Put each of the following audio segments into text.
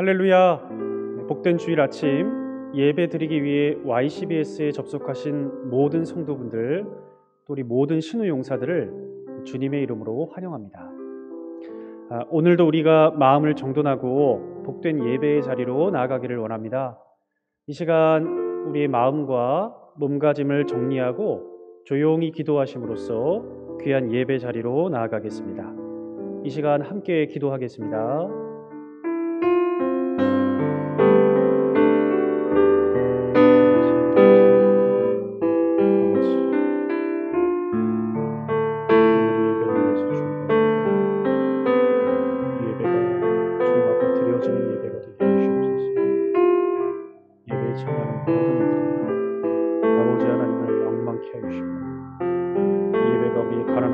할렐루야. 복된 주일 아침 예배 드리기 위해 YCBS에 접속하신 모든 성도분들, 또 우리 모든 신우 용사들을 주님의 이름으로 환영합니다. 오늘도 우리가 마음을 정돈하고 복된 예배의 자리로 나아가기를 원합니다. 이 시간 우리의 마음과 몸가짐을 정리하고 조용히 기도하심으로써 귀한 예배 자리로 나아가겠습니다. 이 시간 함께 기도하겠습니다.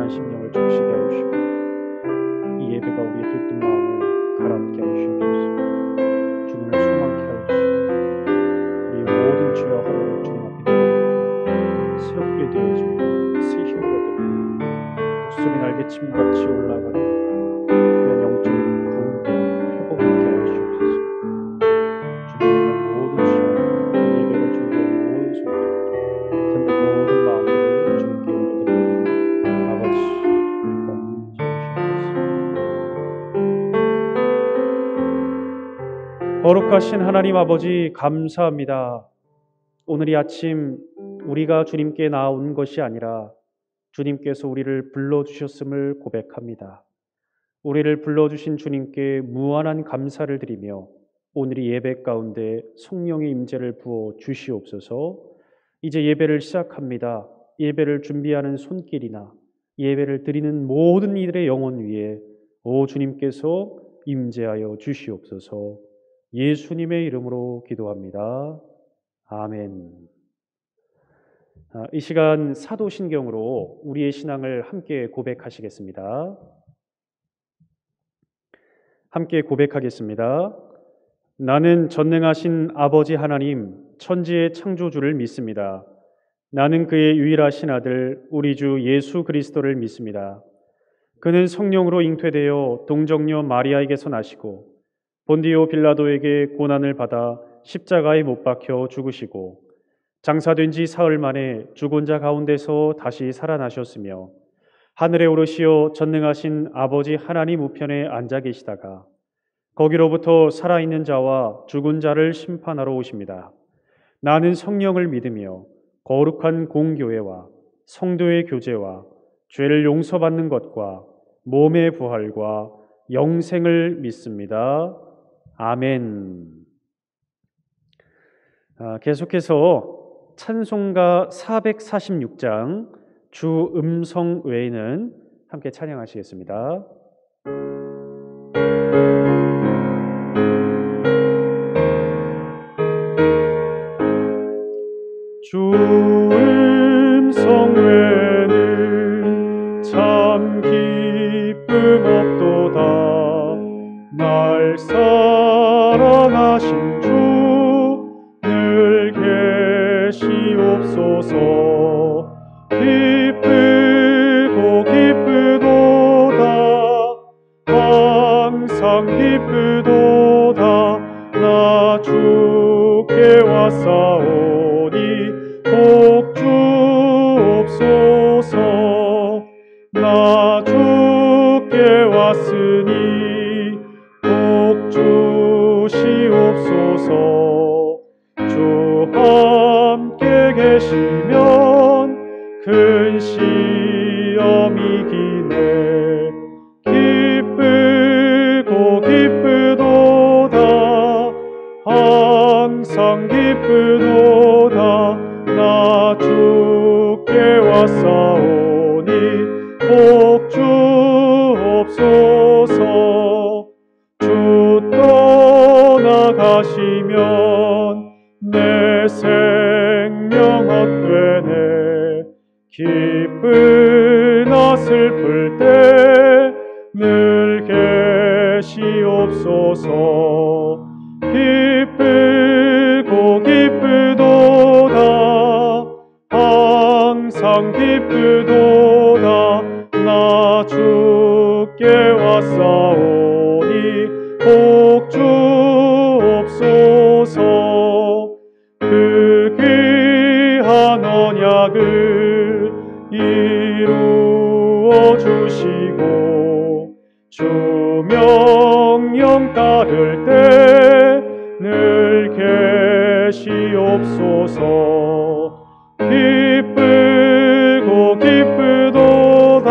심령을 적시게 하시고 이 예배가 우리의 들뜬 마음을 가라앉게 하시옵소서. 주님을 소망케 하시고 우리의 모든 죄와 허물을 주님 앞에 드리고 새롭게 되어지고 새 힘을 얻으며 독수리 날개침같이 올라가는 그런 영적인 구원과 회복을 있게 하시옵소서. 주님의 모든 시간 이 예배를 준비한 모든 손가락들 듣는 모든 마음들을 주님께 올려드립니다. 거룩하신 하나님 아버지, 감사합니다. 오늘 이 아침 우리가 주님께 나온 것이 아니라 주님께서 우리를 불러주셨음을 고백합니다. 우리를 불러주신 주님께 무한한 감사를 드리며 오늘 이 예배 가운데 성령의 임재를 부어 주시옵소서. 이제 예배를 시작합니다. 예배를 준비하는 손길이나 예배를 드리는 모든 이들의 영혼 위에 오 주님께서 임재하여 주시옵소서. 예수님의 이름으로 기도합니다. 아멘. 이 시간 사도신경으로 우리의 신앙을 함께 고백하시겠습니다. 함께 고백하겠습니다. 나는 전능하신 아버지 하나님, 천지의 창조주를 믿습니다. 나는 그의 유일하신 아들 우리 주 예수 그리스도를 믿습니다. 그는 성령으로 잉태되어 동정녀 마리아에게서 나시고 본디오 빌라도에게 고난을 받아 십자가에 못 박혀 죽으시고 장사된 지 사흘 만에 죽은 자 가운데서 다시 살아나셨으며 하늘에 오르시어 전능하신 아버지 하나님 우편에 앉아 계시다가 거기로부터 살아있는 자와 죽은 자를 심판하러 오십니다. 나는 성령을 믿으며 거룩한 공교회와 성도의 교제와 죄를 용서받는 것과 몸의 부활과 영생을 믿습니다. 아멘. 계속해서 찬송가 446장 주 음성 외에는 함께 찬양하시겠습니다. 주 음성 외에는 참 기쁨 없도다. 날 사랑하신 주 늘 계시옵소서. 기쁘고 기쁘도다. 항상 기쁘도다. 나 주께 왔사오니 복 주옵소서. 나 주께 왔으니 복 주시옵소서. 주 함께 계시면 큰 시험이 기네. 기쁘고 기쁘도다. 항상 기쁘도다. 나 주께 왔사오니 복 주옵소서. 주 떠나가시면 내 생명 헛되네. 기쁘나 슬플 때 늘 계시옵소서. 기쁘고 기쁘도다. 항상 기쁘도다. 나 주께 왔사오니 복 주 언약을 이루어 주시고 주 명령 따를 때 늘 계시옵소서. 기쁘고 기쁘도다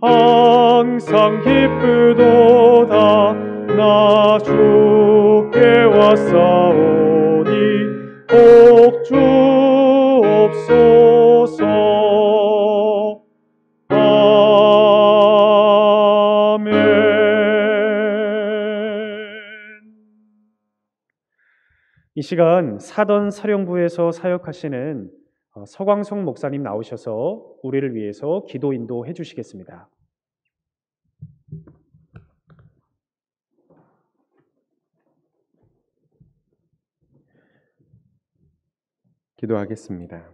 항상 기쁘도다 나 주께 왔사오니 복 주옵소서. 아멘. 이 시간 사던 사령부에서 사역하시는 서광석 목사님 나오셔서 우리를 위해서 기도 인도해 주시겠습니다. 기도하겠습니다.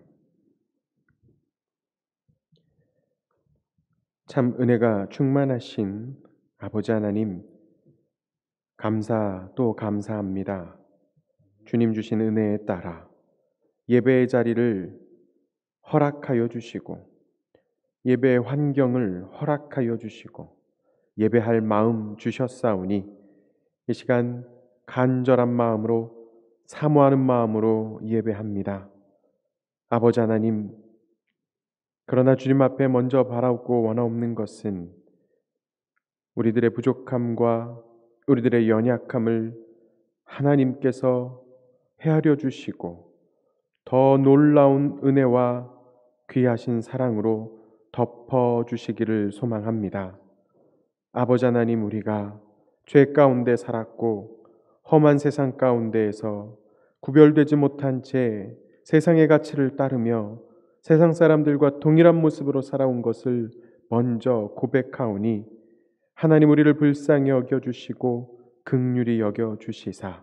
참 은혜가 충만하신 아버지 하나님, 감사 또 감사합니다. 주님 주신 은혜에 따라 예배의 자리를 허락하여 주시고 예배의 환경을 허락하여 주시고 예배할 마음 주셨사오니 이 시간 간절한 마음으로 사모하는 마음으로 예배합니다. 아버지 하나님, 그러나 주님 앞에 먼저 바라고 원하옵는 것은 우리들의 부족함과 우리들의 연약함을 하나님께서 헤아려 주시고 더 놀라운 은혜와 귀하신 사랑으로 덮어 주시기를 소망합니다. 아버지 하나님, 우리가 죄 가운데 살았고 험한 세상 가운데에서 구별되지 못한 채 세상의 가치를 따르며 세상 사람들과 동일한 모습으로 살아온 것을 먼저 고백하오니 하나님, 우리를 불쌍히 여겨주시고 긍휼히 여겨주시사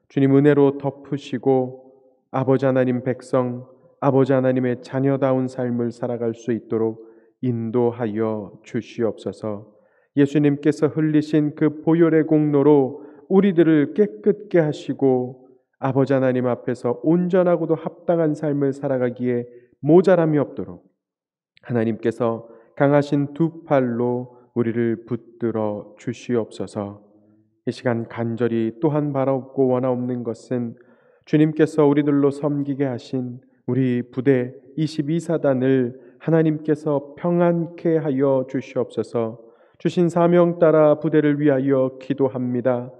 주님 은혜로 덮으시고 아버지 하나님 백성, 아버지 하나님의 자녀다운 삶을 살아갈 수 있도록 인도하여 주시옵소서. 예수님께서 흘리신 그 보혈의 공로로 우리들을 깨끗게 하시고 아버지 하나님 앞에서 온전하고도 합당한 삶을 살아가기에 모자람이 없도록 하나님께서 강하신 두 팔로 우리를 붙들어 주시옵소서. 이 시간 간절히 또한 바라옵고 원하옵는 것은 주님께서 우리들로 섬기게 하신 우리 부대 22사단을 하나님께서 평안케 하여 주시옵소서. 주신 사명 따라 부대를 위하여 기도합니다.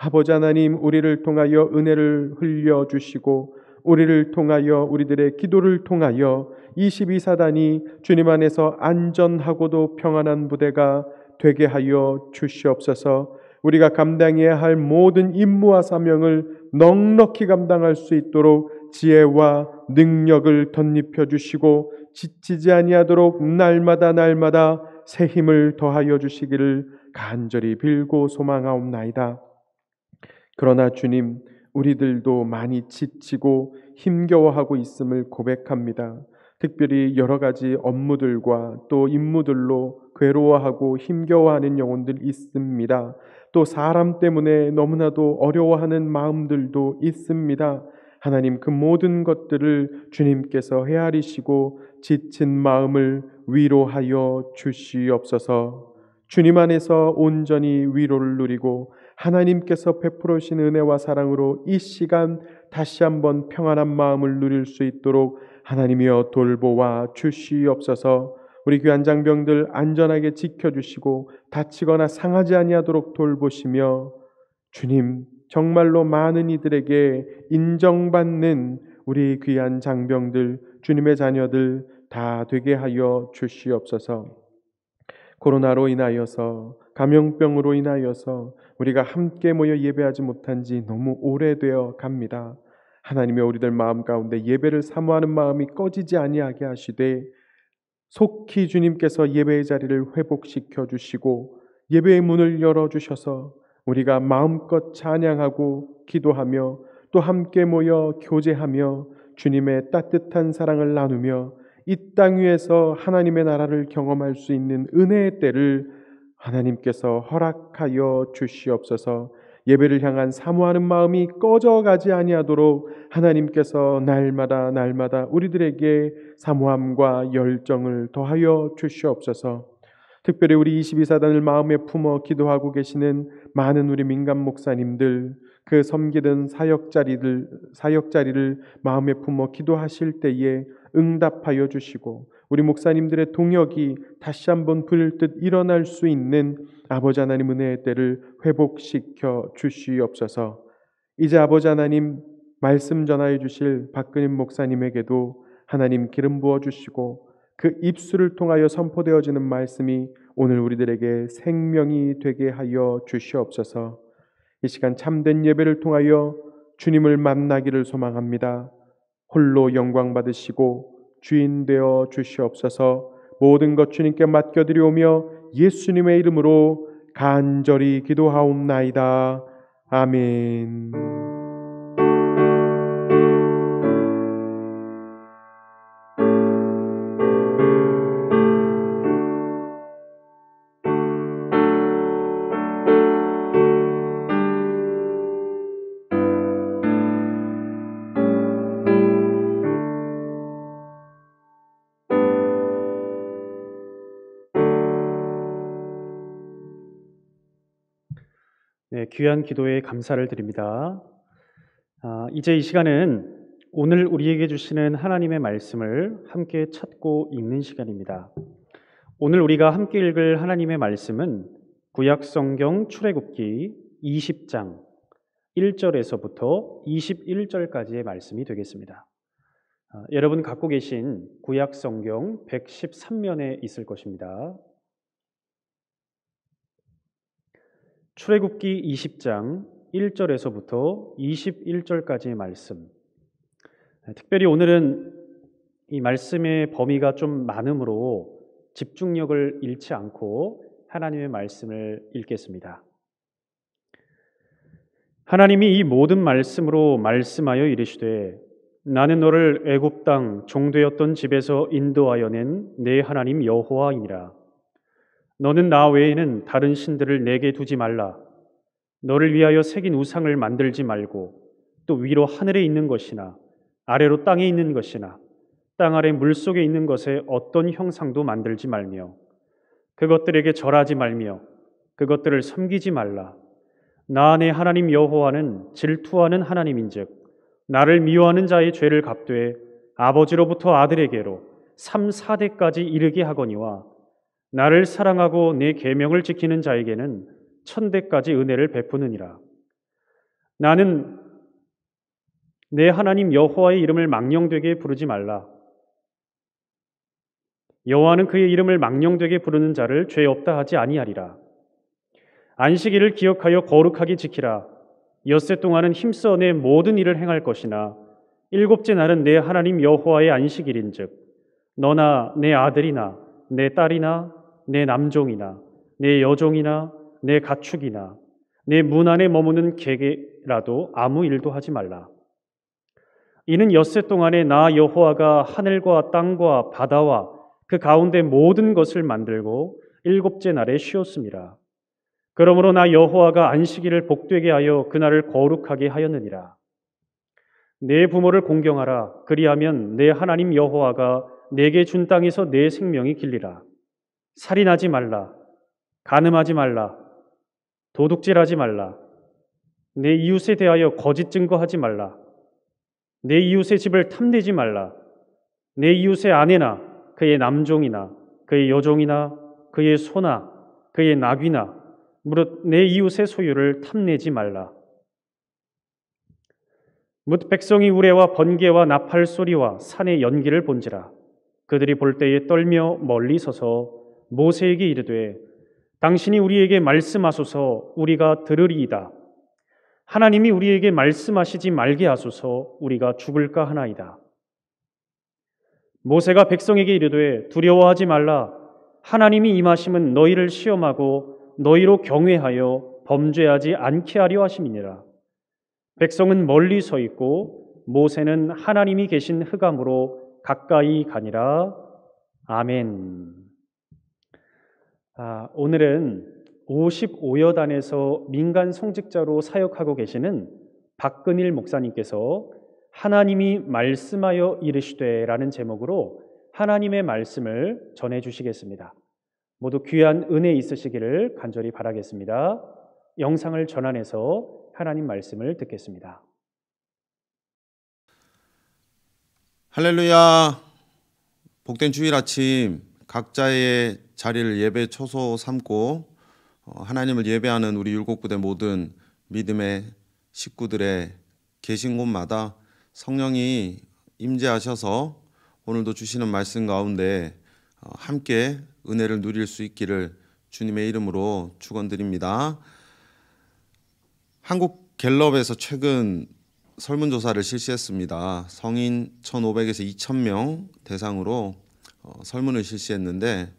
아버지 하나님, 우리를 통하여 은혜를 흘려주시고 우리를 통하여 우리들의 기도를 통하여 22사단이 주님 안에서 안전하고도 평안한 부대가 되게 하여 주시옵소서. 우리가 감당해야 할 모든 임무와 사명을 넉넉히 감당할 수 있도록 지혜와 능력을 덧입혀 주시고 지치지 아니하도록 날마다 새 힘을 더하여 주시기를 간절히 빌고 소망하옵나이다. 그러나 주님, 우리들도 많이 지치고 힘겨워하고 있음을 고백합니다. 특별히 여러 가지 업무들과 또 임무들로 괴로워하고 힘겨워하는 영혼들 있습니다. 또 사람 때문에 너무나도 어려워하는 마음들도 있습니다. 하나님, 그 모든 것들을 주님께서 헤아리시고 지친 마음을 위로하여 주시옵소서. 주님 안에서 온전히 위로를 누리고 하나님께서 베풀어 주신 은혜와 사랑으로 이 시간 다시 한번 평안한 마음을 누릴 수 있도록 하나님이여 돌보아 주시옵소서. 우리 귀한 장병들 안전하게 지켜주시고 다치거나 상하지 아니하도록 돌보시며 주님, 정말로 많은 이들에게 인정받는 우리 귀한 장병들, 주님의 자녀들 다 되게 하여 주시옵소서. 코로나로 인하여서, 감염병으로 인하여서 우리가 함께 모여 예배하지 못한 지 너무 오래되어 갑니다. 하나님의 우리들 마음 가운데 예배를 사모하는 마음이 꺼지지 아니하게 하시되 속히 주님께서 예배의 자리를 회복시켜 주시고 예배의 문을 열어주셔서 우리가 마음껏 찬양하고 기도하며 또 함께 모여 교제하며 주님의 따뜻한 사랑을 나누며 이 땅 위에서 하나님의 나라를 경험할 수 있는 은혜의 때를 하나님께서 허락하여 주시옵소서. 예배를 향한 사모하는 마음이 꺼져가지 아니하도록 하나님께서 날마다 우리들에게 사모함과 열정을 더하여 주시옵소서. 특별히 우리 22사단을 마음에 품어 기도하고 계시는 많은 우리 민간 목사님들, 그 섬기던 사역자리를 마음에 품어 기도하실 때에 응답하여 주시고 우리 목사님들의 동역이 다시 한번 불듯 일어날 수 있는 아버지 하나님 은혜의 때를 회복시켜 주시옵소서. 이제 아버지 하나님 말씀 전하여 주실 박근임 목사님에게도 하나님 기름 부어 주시고 그 입술을 통하여 선포되어지는 말씀이 오늘 우리들에게 생명이 되게 하여 주시옵소서. 이 시간 참된 예배를 통하여 주님을 만나기를 소망합니다. 홀로 영광 받으시고 주인 되어 주시옵소서. 모든 것 주님께 맡겨드리오며 예수님의 이름으로 간절히 기도하옵나이다. 아멘. 네, 귀한 기도에 감사를 드립니다. 이제 이 시간은 오늘 우리에게 주시는 하나님의 말씀을 함께 찾고 읽는 시간입니다. 오늘 우리가 함께 읽을 하나님의 말씀은 구약성경 출애굽기 20장 1절에서부터 21절까지의 말씀이 되겠습니다. 여러분 갖고 계신 구약성경 113면에 있을 것입니다. 출애굽기 20장 1절에서부터 21절까지의 말씀. 특별히 오늘은 이 말씀의 범위가 좀 많으므로 집중력을 잃지 않고 하나님의 말씀을 읽겠습니다. 하나님이 이 모든 말씀으로 말씀하여 이르시되 나는 너를 애굽 땅 종되었던 집에서 인도하여 낸 내 하나님 여호와이니라. 너는 나 외에는 다른 신들을 내게 두지 말라. 너를 위하여 새긴 우상을 만들지 말고 또 위로 하늘에 있는 것이나 아래로 땅에 있는 것이나 땅 아래 물속에 있는 것에 어떤 형상도 만들지 말며 그것들에게 절하지 말며 그것들을 섬기지 말라. 나 내 하나님 여호와는 질투하는 하나님인즉 나를 미워하는 자의 죄를 갚되 아버지로부터 아들에게로 3, 4대까지 이르게 하거니와 나를 사랑하고 내 계명을 지키는 자에게는 1000대까지 은혜를 베푸느니라. 나는 내 하나님 여호와의 이름을 망령되게 부르지 말라. 여호와는 그의 이름을 망령되게 부르는 자를 죄 없다 하지 아니하리라. 안식일을 기억하여 거룩하게 지키라. 엿새 동안은 힘써 내 모든 일을 행할 것이나 일곱째 날은 내 하나님 여호와의 안식일인즉 너나 내 아들이나 내 딸이나 내 남종이나 내 여종이나 내 가축이나 내 문 안에 머무는 개라도 아무 일도 하지 말라. 이는 엿새 동안에 나 여호와가 하늘과 땅과 바다와 그 가운데 모든 것을 만들고 일곱째 날에 쉬었습니다. 그러므로 나 여호와가 안식일을 복되게 하여 그날을 거룩하게 하였느니라. 내 부모를 공경하라. 그리하면 내 하나님 여호와가 내게 준 땅에서 내 생명이 길리라. 살인하지 말라. 간음하지 말라. 도둑질하지 말라. 내 이웃에 대하여 거짓 증거하지 말라. 내 이웃의 집을 탐내지 말라. 내 이웃의 아내나 그의 남종이나 그의 여종이나 그의 소나 그의 나귀나 무릇 내 이웃의 소유를 탐내지 말라. 뭇 백성이 우레와 번개와 나팔 소리와 산의 연기를 본지라. 그들이 볼 때에 떨며 멀리 서서 모세에게 이르되 당신이 우리에게 말씀하소서 우리가 들으리이다. 하나님이 우리에게 말씀하시지 말게 하소서 우리가 죽을까 하나이다. 모세가 백성에게 이르되 두려워하지 말라. 하나님이 임하심은 너희를 시험하고 너희로 경외하여 범죄하지 않게 하려 하심이니라. 백성은 멀리 서 있고 모세는 하나님이 계신 흑암으로 가까이 가니라. 아멘. 오늘은 55여단에서 민간 송직자로 사역하고 계시는 박근일 목사님께서 하나님이 말씀하여 이르시되라는 제목으로 하나님의 말씀을 전해 주시겠습니다. 모두 귀한 은혜 있으시기를 간절히 바라겠습니다. 영상을 전환해서 하나님 말씀을 듣겠습니다. 할렐루야. 복된 주일 아침 각자의 자리를 예배 초소 삼고 하나님을 예배하는 우리 율곡부대 모든 믿음의 식구들의 계신 곳마다 성령이 임재하셔서 오늘도 주시는 말씀 가운데 함께 은혜를 누릴 수 있기를 주님의 이름으로 축원드립니다. 한국 갤럽에서 최근 설문조사를 실시했습니다. 성인 1,500에서 2,000명 대상으로 설문을 실시했는데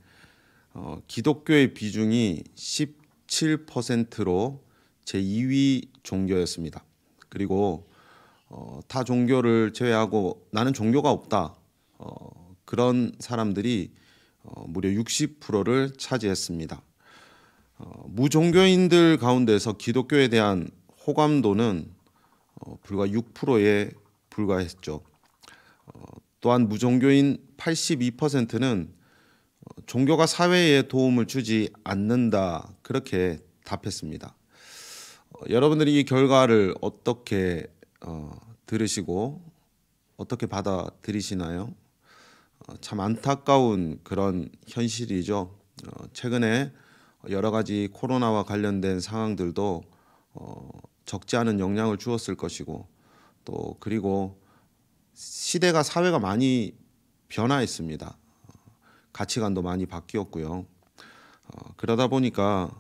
기독교의 비중이 17%로 제2위 종교였습니다. 그리고 타 종교를 제외하고 나는 종교가 없다. 그런 사람들이 무려 60%를 차지했습니다. 무종교인들 가운데서 기독교에 대한 호감도는 불과 6%에 불과했죠. 또한 무종교인 82%는 종교가 사회에 도움을 주지 않는다 그렇게 답했습니다. 여러분들이 이 결과를 어떻게 들으시고 어떻게 받아들이시나요? 참 안타까운 그런 현실이죠. 최근에 여러 가지 코로나와 관련된 상황들도 적지 않은 영향을 주었을 것이고 또 그리고 시대가 사회가 많이 변화했습니다. 가치관도 많이 바뀌었고요. 그러다 보니까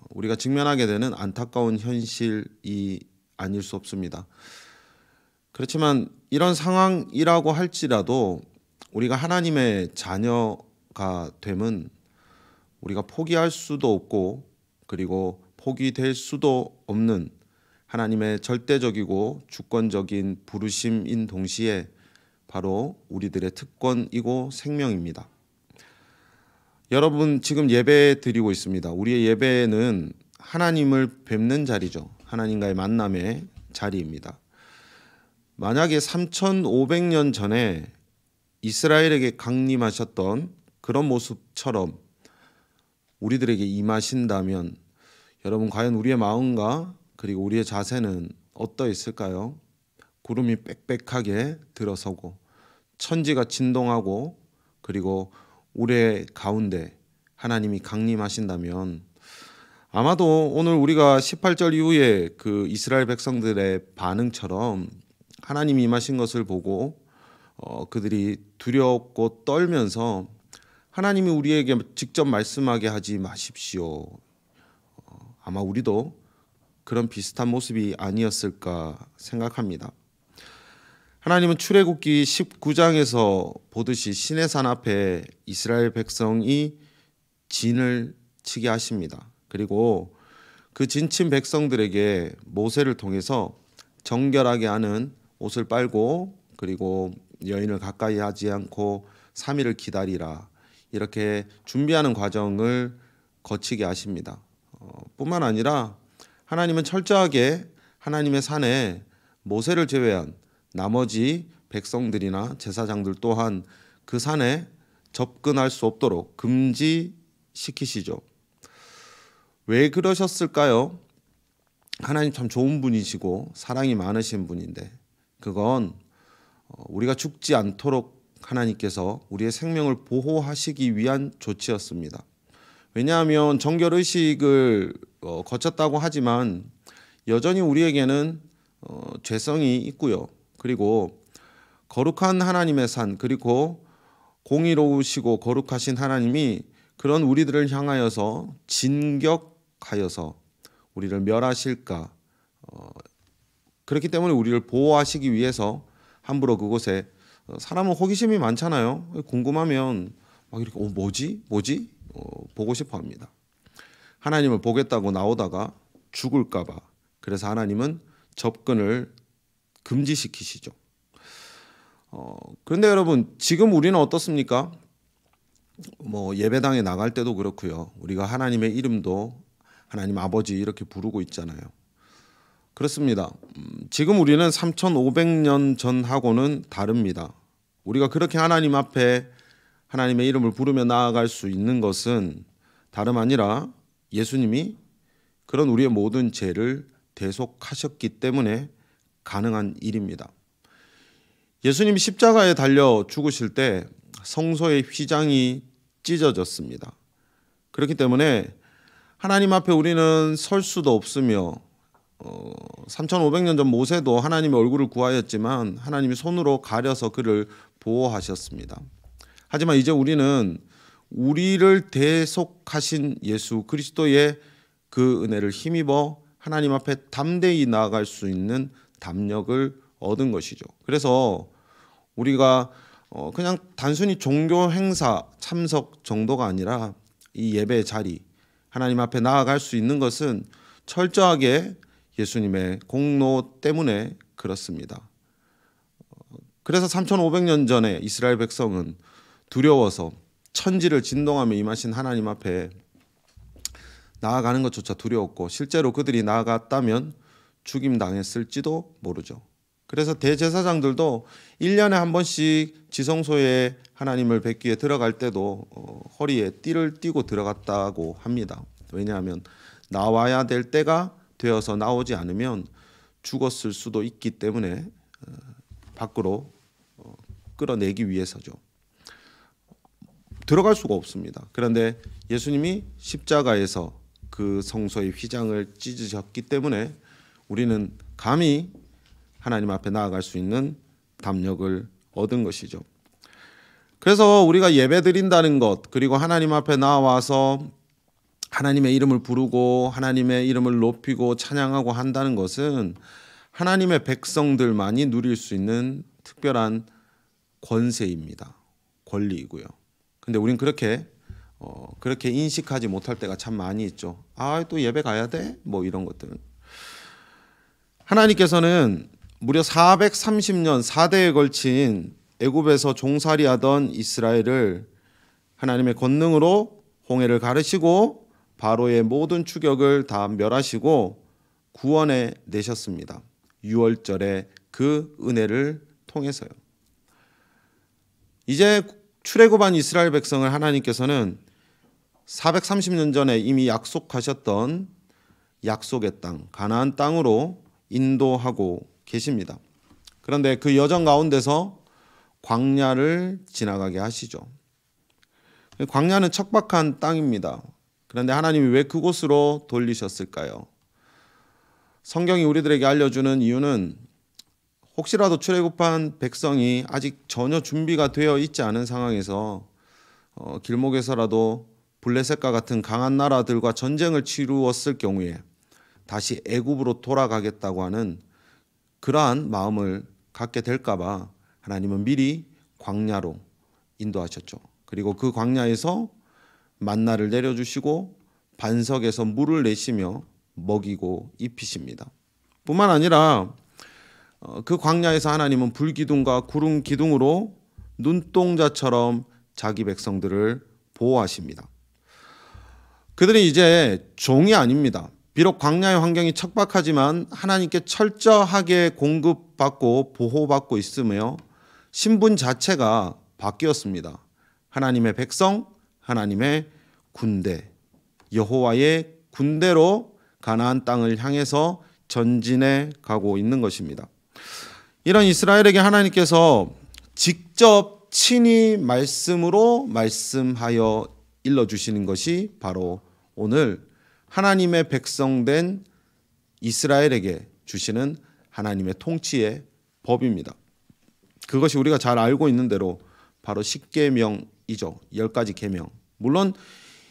우리가 직면하게 되는 안타까운 현실이 아닐 수 없습니다. 그렇지만 이런 상황이라고 할지라도 우리가 하나님의 자녀가 됨은 우리가 포기할 수도 없고 그리고 포기될 수도 없는 하나님의 절대적이고 주권적인 부르심인 동시에 바로 우리들의 특권이고 생명입니다. 여러분 지금 예배 드리고 있습니다. 우리의 예배는 하나님을 뵙는 자리죠. 하나님과의 만남의 자리입니다. 만약에 3,500년 전에 이스라엘에게 강림하셨던 그런 모습처럼 우리들에게 임하신다면 여러분 과연 우리의 마음과 그리고 우리의 자세는 어떠했을까요? 구름이 빽빽하게 들어서고 천지가 진동하고 그리고 우리의 가운데 하나님이 강림하신다면 아마도 오늘 우리가 18절 이후에 그 이스라엘 백성들의 반응처럼 하나님이 임하신 것을 보고 그들이 두렵고 떨면서 하나님이 우리에게 직접 말씀하게 하지 마십시오. 아마 우리도 그런 비슷한 모습이 아니었을까 생각합니다. 하나님은 출애굽기 19장에서 보듯이 시내산 앞에 이스라엘 백성이 진을 치게 하십니다. 그리고 그 진친 백성들에게 모세를 통해서 정결하게 하는 옷을 빨고 그리고 여인을 가까이 하지 않고 3일을 기다리라 이렇게 준비하는 과정을 거치게 하십니다. 뿐만 아니라 하나님은 철저하게 하나님의 산에 모세를 제외한 나머지 백성들이나 제사장들 또한 그 산에 접근할 수 없도록 금지시키시죠. 왜 그러셨을까요? 하나님 참 좋은 분이시고 사랑이 많으신 분인데 그건 우리가 죽지 않도록 하나님께서 우리의 생명을 보호하시기 위한 조치였습니다. 왜냐하면 정결의식을 거쳤다고 하지만 여전히 우리에게는 죄성이 있고요. 그리고 거룩한 하나님의 산 그리고 공의로우시고 거룩하신 하나님이 그런 우리들을 향하여서 진격하여서 우리를 멸하실까 그렇기 때문에 우리를 보호하시기 위해서 함부로 그곳에 사람은 호기심이 많잖아요. 궁금하면 막 이렇게 뭐지? 보고 싶어 합니다. 하나님을 보겠다고 나오다가 죽을까 봐. 그래서 하나님은 접근을 금지시키시죠. 그런데 여러분 지금 우리는 어떻습니까? 예배당에 나갈 때도 그렇고요. 우리가 하나님의 이름도 하나님 아버지 이렇게 부르고 있잖아요. 그렇습니다. 지금 우리는 3500년 전하고는 다릅니다. 우리가 그렇게 하나님 앞에 하나님의 이름을 부르며 나아갈 수 있는 것은 다름 아니라 예수님이 그런 우리의 모든 죄를 대속하셨기 때문에 가능한 일입니다. 예수님이 십자가에 달려 죽으실 때 성소의 휘장이 찢어졌습니다. 그렇기 때문에 하나님 앞에 우리는 설 수도 없으며 3500년 전 모세도 하나님의 얼굴을 구하였지만 하나님이 손으로 가려서 그를 보호하셨습니다. 하지만 이제 우리는 우리를 대속하신 예수 그리스도의 그 은혜를 힘입어 하나님 앞에 담대히 나아갈 수 있는 담력을 얻은 것이죠. 그래서 우리가 그냥 단순히 종교 행사 참석 정도가 아니라 이 예배의 자리, 하나님 앞에 나아갈 수 있는 것은 철저하게 예수님의 공로 때문에 그렇습니다. 그래서 3500년 전에 이스라엘 백성은 두려워서 천지를 진동하며 임하신 하나님 앞에 나아가는 것조차 두려웠고 실제로 그들이 나아갔다면 죽임 당했을지도 모르죠. 그래서 대제사장들도 1년에 한 번씩 지성소에 하나님을 뵙기 위해 들어갈 때도 허리에 띠를 띠고 들어갔다고 합니다. 왜냐하면 나와야 될 때가 되어서 나오지 않으면 죽었을 수도 있기 때문에 밖으로 끌어내기 위해서죠. 들어갈 수가 없습니다. 그런데 예수님이 십자가에서 그 성소의 휘장을 찢으셨기 때문에 우리는 감히 하나님 앞에 나아갈 수 있는 담력을 얻은 것이죠. 그래서 우리가 예배 드린다는 것, 그리고 하나님 앞에 나와서 하나님의 이름을 부르고 하나님의 이름을 높이고 찬양하고 한다는 것은 하나님의 백성들만이 누릴 수 있는 특별한 권세입니다. 권리이고요. 근데 우린 그렇게 인식하지 못할 때가 참 많이 있죠. 또 예배 가야 돼? 뭐 이런 것들. 하나님께서는 무려 430년 4대에 걸친 애굽에서 종살이하던 이스라엘을 하나님의 권능으로 홍해를 가르시고 바로의 모든 추격을 다 멸하시고 구원해 내셨습니다. 유월절에 그 은혜를 통해서요. 이제 출애굽한 이스라엘 백성을 하나님께서는 430년 전에 이미 약속하셨던 약속의 땅, 가나안 땅으로 인도하고 계십니다. 그런데 그 여정 가운데서 광야를 지나가게 하시죠. 광야는 척박한 땅입니다. 그런데 하나님이 왜 그곳으로 돌리셨을까요? 성경이 우리들에게 알려주는 이유는 혹시라도 출애굽한 백성이 아직 전혀 준비가 되어 있지 않은 상황에서 길목에서라도 블레셋과 같은 강한 나라들과 전쟁을 치루었을 경우에 다시 애굽으로 돌아가겠다고 하는 그러한 마음을 갖게 될까 봐 하나님은 미리 광야로 인도하셨죠. 그리고 그 광야에서 만나를 내려주시고 반석에서 물을 내시며 먹이고 입히십니다. 뿐만 아니라 그 광야에서 하나님은 불기둥과 구름 기둥으로 눈동자처럼 자기 백성들을 보호하십니다. 그들이 이제 종이 아닙니다. 비록 광야의 환경이 척박하지만 하나님께 철저하게 공급받고 보호받고 있으며 신분 자체가 바뀌었습니다. 하나님의 백성, 하나님의 군대, 여호와의 군대로 가나안 땅을 향해서 전진해 가고 있는 것입니다. 이런 이스라엘에게 하나님께서 직접 친히 말씀으로 말씀하여 일러주시는 것이 바로 오늘 하나님의 백성된 이스라엘에게 주시는 하나님의 통치의 법입니다. 그것이 우리가 잘 알고 있는 대로 바로 십계명이죠. 10가지 계명. 물론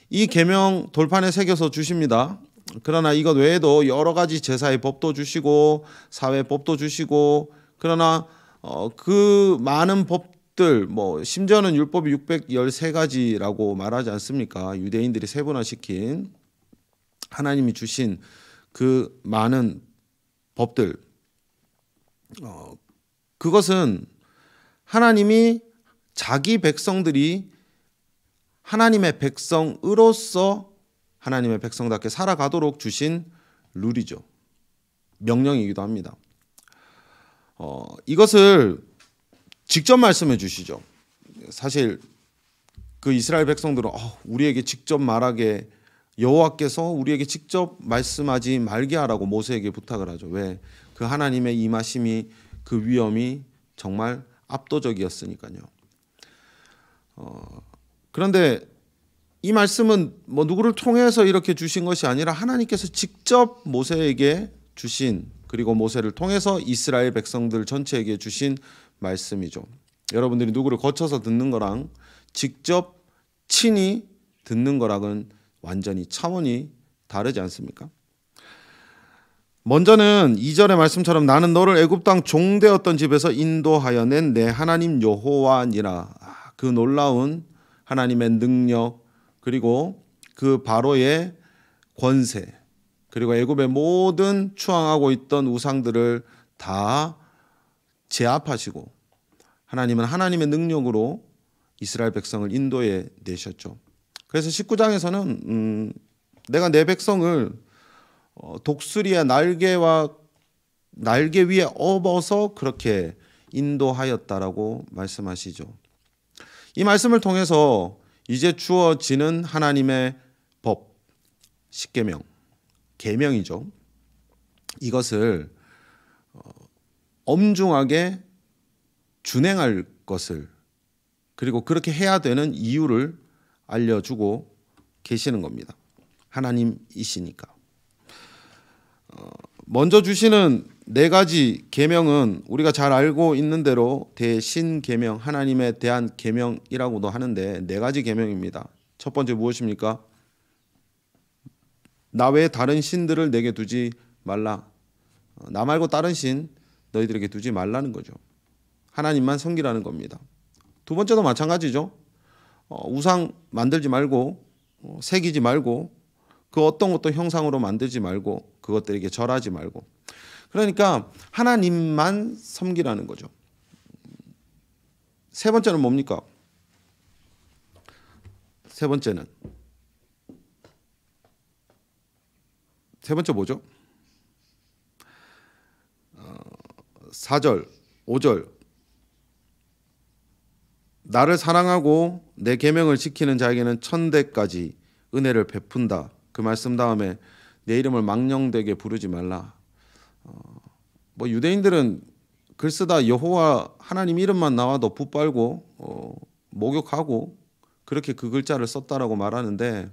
이 계명 돌판에 새겨서 주십니다. 그러나 이것 외에도 여러 가지 제사의 법도 주시고 사회 법도 주시고 그러나 그 많은 법들 심지어는 율법이 613가지라고 말하지 않습니까? 유대인들이 세분화시킨 하나님이 주신 그 많은 법들 그것은 하나님이 자기 백성들이 하나님의 백성으로서 하나님의 백성답게 살아가도록 주신 룰이죠. 명령이기도 합니다. 이것을 직접 말씀해 주시죠. 사실 그 이스라엘 백성들은 우리에게 직접 말하게, 여호와께서 우리에게 직접 말씀하지 말게 하라고 모세에게 부탁을 하죠. 왜? 그 하나님의 임하심이, 그 위엄이 정말 압도적이었으니까요. 그런데 이 말씀은 뭐 누구를 통해서 이렇게 주신 것이 아니라 하나님께서 직접 모세에게 주신, 그리고 모세를 통해서 이스라엘 백성들 전체에게 주신 말씀이죠. 여러분들이 누구를 거쳐서 듣는 거랑 직접 친히 듣는 거랑은 완전히 차원이 다르지 않습니까? 먼저는 2절의 말씀처럼 나는 너를 애굽 땅 종되었던 집에서 인도하여 낸 내 하나님 여호와니라. 그 놀라운 하나님의 능력, 그리고 그 바로의 권세, 그리고 애굽의 모든 추앙하고 있던 우상들을 다 제압하시고 하나님은 하나님의 능력으로 이스라엘 백성을 인도해 내셨죠. 그래서 19장에서는 내가 내 백성을 독수리의 날개 위에 업어서 그렇게 인도하였다라고 말씀하시죠. 이 말씀을 통해서 이제 주어지는 하나님의 법, 십계명, 계명이죠. 이것을 엄중하게 준행할 것을, 그리고 그렇게 해야 되는 이유를 알려주고 계시는 겁니다. 하나님이시니까. 먼저 주시는 4가지 계명은 우리가 잘 알고 있는 대로 대신계명, 하나님에 대한 계명이라고도 하는데 4가지 계명입니다. 첫 번째 무엇입니까? 나 외에 다른 신들을 내게 두지 말라. 나 말고 다른 신 너희들에게 두지 말라는 거죠. 하나님만 섬기라는 겁니다. 두 번째도 마찬가지죠. 우상 만들지 말고, 새기지 말고, 그 어떤 것도 형상으로 만들지 말고, 그것들에게 절하지 말고. 그러니까 하나님만 섬기라는 거죠. 세 번째는 뭡니까? 세 번째 뭐죠? 4절, 5절. 나를 사랑하고 내 계명을 지키는 자에게는 천대까지 은혜를 베푼다. 그 말씀 다음에 내 이름을 망령되게 부르지 말라. 뭐 유대인들은 글 쓰다 여호와 하나님 이름만 나와도 붓빨고 목욕하고 그렇게 그 글자를 썼다라고 말하는데,